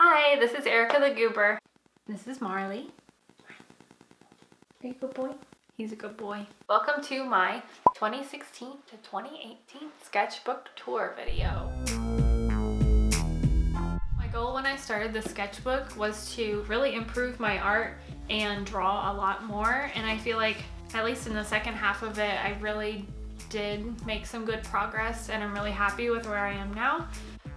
Hi, this is Erica the Goober. This is Marley. Are you a good boy? He's a good boy. Welcome to my 2016 to 2018 sketchbook tour video. My goal when I started the sketchbook was to really improve my art and draw a lot more, and I feel like at least in the second half of it I really did make some good progress, and I'm really happy with where I am now.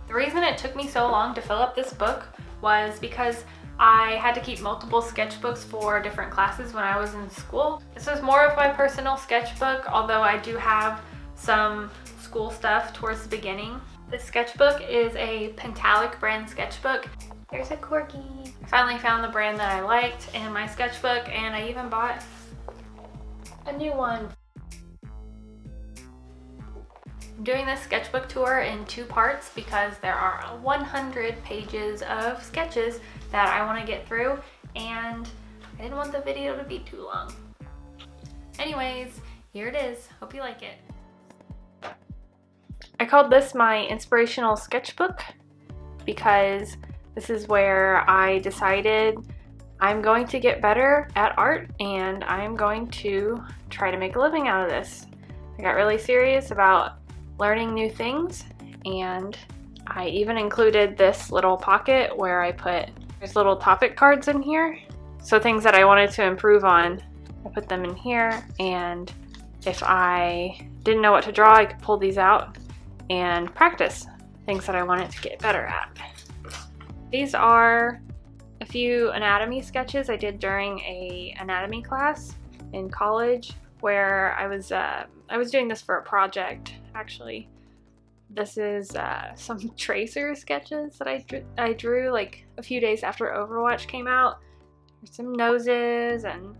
The reason it took me so long to fill up this book was because I had to keep multiple sketchbooks for different classes when I was in school. This was more of my personal sketchbook, although I do have some school stuff towards the beginning. This sketchbook is a Pentalic brand sketchbook. There's a corgi. I finally found the brand that I liked in my sketchbook, and I even bought a new one. I'm doing this sketchbook tour in two parts because there are 100 pages of sketches that I want to get through, and I didn't want the video to be too long. Anyways, here it is. Hope you like it. I called this my Inspirational Sketchbook because this is where I decided I'm going to get better at art and I'm going to try to make a living out of this. I got really serious about learning new things, and I even included this little pocket where I put there's little topic cards in here. So things that I wanted to improve on, I put them in here, and if I didn't know what to draw, I could pull these out and practice things that I wanted to get better at. These are a few anatomy sketches I did during a anatomy class in college where I was doing this for a project. Actually, this is some tracer sketches that I drew like a few days after Overwatch came out. There's some noses, and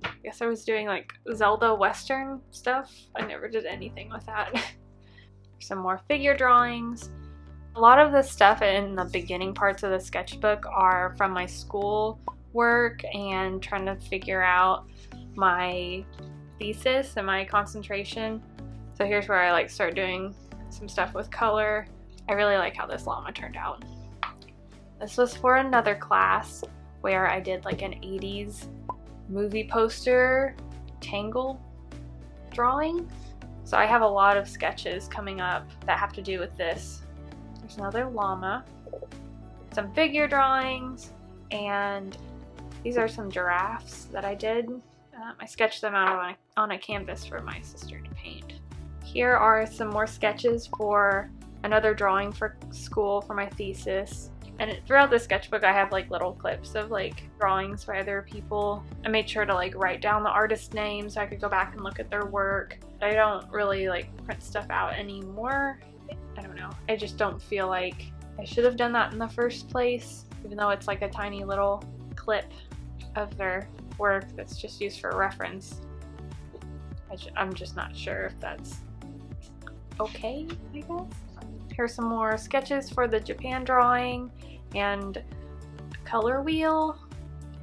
I guess I was doing like Zelda Western stuff. I never did anything with that. Some more figure drawings. A lot of the stuff in the beginning parts of the sketchbook are from my school work and trying to figure out my thesis and my concentration. So here's where I like start doing some stuff with color. I really like how this llama turned out. This was for another class where I did like an 80s movie poster Tangled Drawing. So I have a lot of sketches coming up that have to do with this. There's another llama, some figure drawings, and these are some giraffes that I did. I sketched them out on a canvas for my sister to paint. Here are some more sketches for another drawing for school for my thesis. And throughout the sketchbook I have like little clips of like drawings by other people. I made sure to like write down the artist's name so I could go back and look at their work. I don't really like print stuff out anymore. I don't know. I just don't feel like I should have done that in the first place, even though it's like a tiny little clip of their work that's just used for reference. I'm just not sure if that's okay, I guess. Here's some more sketches for the Japan drawing and a color wheel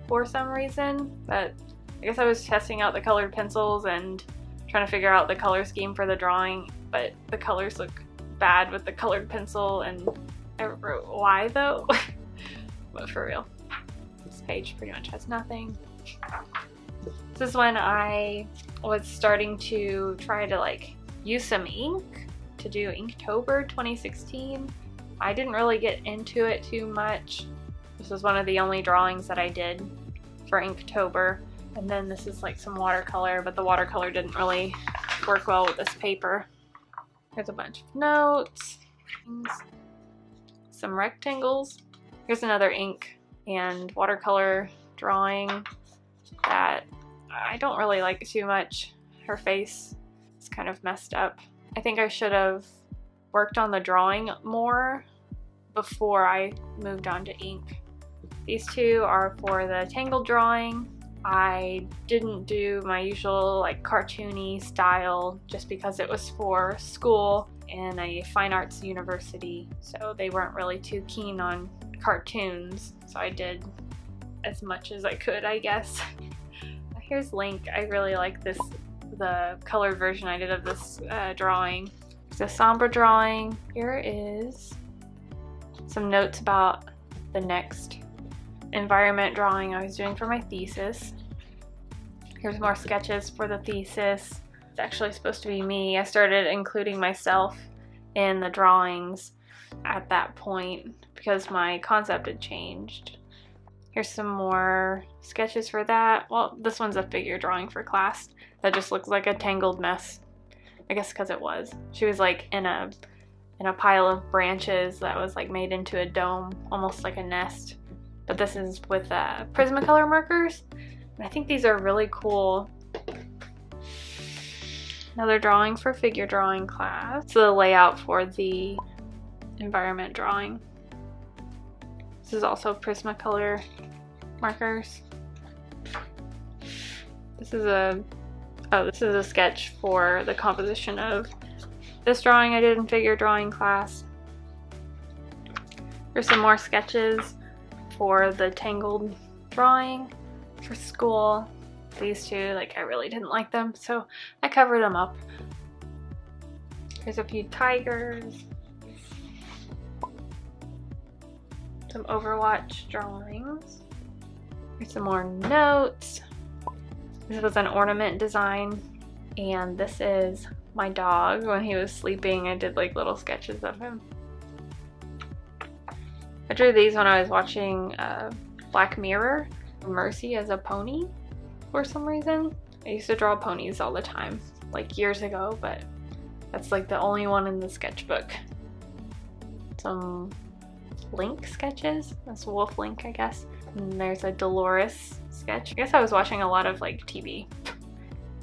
for some reason. But I guess I was testing out the colored pencils and trying to figure out the color scheme for the drawing, but the colors look bad with the colored pencil, and I wrote why though. But for real, this page pretty much has nothing. This is when I was starting to try to like use some ink to do Inktober 2016. I didn't really get into it too much. This was one of the only drawings that I did for Inktober. And then this is like some watercolor, but the watercolor didn't really work well with this paper. Here's a bunch of notes, some rectangles. Here's another ink and watercolor drawing that I don't really like too much. Her face is kind of messed up. I think I should have worked on the drawing more before I moved on to ink. These two are for the Tangled Drawing. I didn't do my usual like cartoony style just because it was for school in a fine arts university, so they weren't really too keen on cartoons, so I did as much as I could, I guess. Here's Link. I really like this, the colored version I did of this drawing. It's a Sombra drawing. Here is some notes about the next environment drawing I was doing for my thesis. Here's more sketches for the thesis. It's actually supposed to be me. I started including myself in the drawings at that point because my concept had changed. Here's some more sketches for that. Well, this one's a figure drawing for class that just looks like a tangled mess. I guess because it was. She was like in a pile of branches that was like made into a dome, almost like a nest. But this is with Prismacolor markers. And I think these are really cool. Another drawing for figure drawing class. So the layout for the environment drawing. This is also Prismacolor markers. This is a sketch for the composition of this drawing I did in figure drawing class. Here's some more sketches for the Tangled Drawing for school. These two, like, I really didn't like them, so I covered them up. Here's a few tigers. Some Overwatch drawings. Here's some more notes. This was an ornament design, and this is my dog when he was sleeping. I did like little sketches of him. I drew these when I was watching Black Mirror. Mercy as a pony for some reason. I used to draw ponies all the time, like years ago, but that's like the only one in the sketchbook. Some Link sketches. That's Wolf Link, I guess. And there's a Dolores sketch. I guess I was watching a lot of like TV.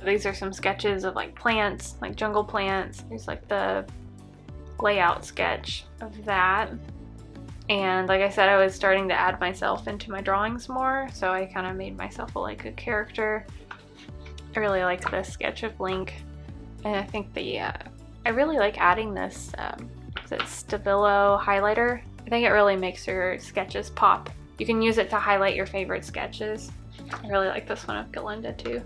These are some sketches of like plants, like jungle plants. There's like the layout sketch of that. And like I said, I was starting to add myself into my drawings more, so I kind of made myself like a character. I really like this sketch of Link, and I think I really like adding this Stabilo highlighter. I think it really makes your sketches pop. You can use it to highlight your favorite sketches. I really like this one of Galinda too.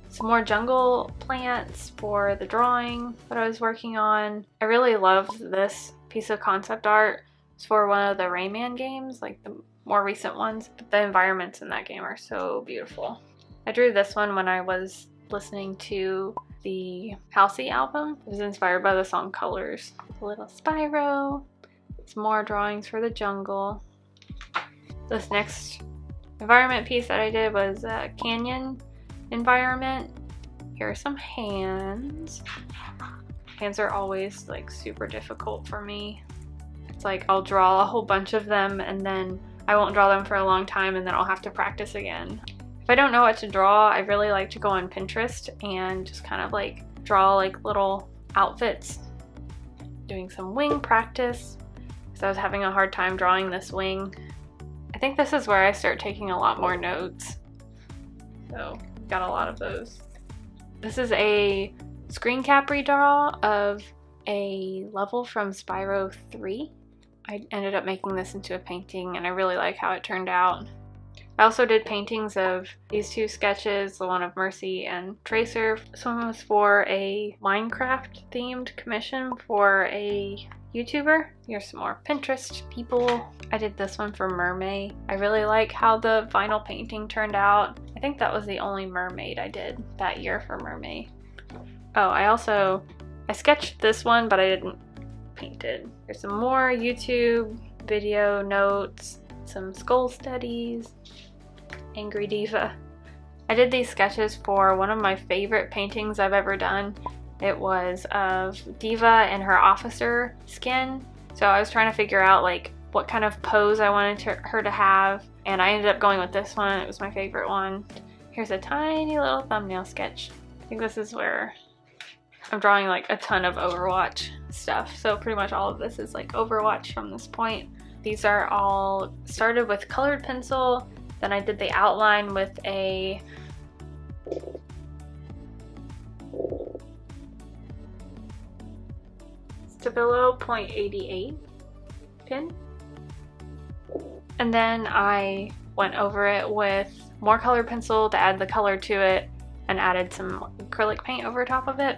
Some more jungle plants for the drawing that I was working on. I really love this piece of concept art. It's for one of the Rayman games, like the more recent ones, but the environments in that game are so beautiful. I drew this one when I was listening to the Halsey album. It was inspired by the song Colors. A little Spyro, some more drawings for the jungle. This next environment piece that I did was a canyon environment. Here are some hands. Hands are always like super difficult for me. It's like I'll draw a whole bunch of them and then I won't draw them for a long time and then I'll have to practice again. If I don't know what to draw, I really like to go on Pinterest and just kind of like draw like little outfits. Doing some wing practice because I was having a hard time drawing this wing. I think this is where I start taking a lot more notes. So got a lot of those. This is a screen cap redraw of a level from Spyro 3. I ended up making this into a painting and I really like how it turned out. I also did paintings of these two sketches, the one of Mercy and Tracer. This one was for a Minecraft themed commission for a YouTuber. Here's some more Pinterest people. I did this one for Mermaid. I really like how the vinyl painting turned out. I think that was the only mermaid I did that year for Mermaid. Oh, I sketched this one, but I didn't paint it. There's some more YouTube video notes, some skull studies, Angry Diva. I did these sketches for one of my favorite paintings I've ever done. It was of Diva and her officer skin. So I was trying to figure out like what kind of pose I wanted her to have, and I ended up going with this one. It was my favorite one. Here's a tiny little thumbnail sketch. I think this is where I'm drawing like a ton of Overwatch stuff. So pretty much all of this is like Overwatch from this point. These are all started with colored pencil. Then I did the outline with a Stabilo .88 pin. And then I went over it with more colored pencil to add the color to it and added some acrylic paint over top of it.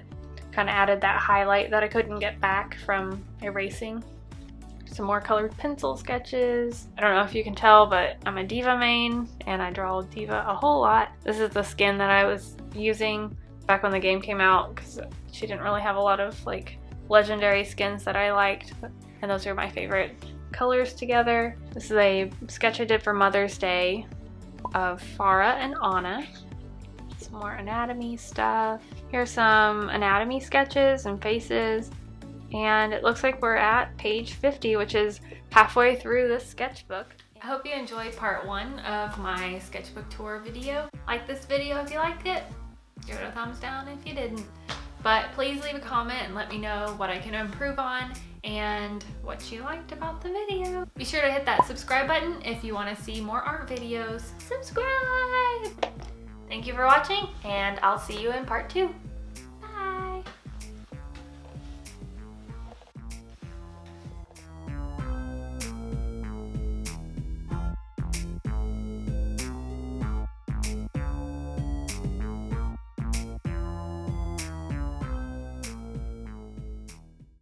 Kind of added that highlight that I couldn't get back from erasing. some more colored pencil sketches. I don't know if you can tell, but I'm a Diva main and I draw Diva a whole lot. This is the skin that I was using back when the game came out because she didn't really have a lot of like legendary skins that I liked, and those are my favorite colors together. This is a sketch I did for Mother's Day of Farah and Anna. Some more anatomy stuff. Here's some anatomy sketches and faces, and it looks like we're at page 50, which is halfway through this sketchbook. I hope you enjoyed part 1 of my sketchbook tour video. Like this video if you liked it, give it a thumbs down if you didn't. But please leave a comment and let me know what I can improve on and what you liked about the video. Be sure to hit that subscribe button if you want to see more art videos. Subscribe! Thank you for watching, and I'll see you in part 2.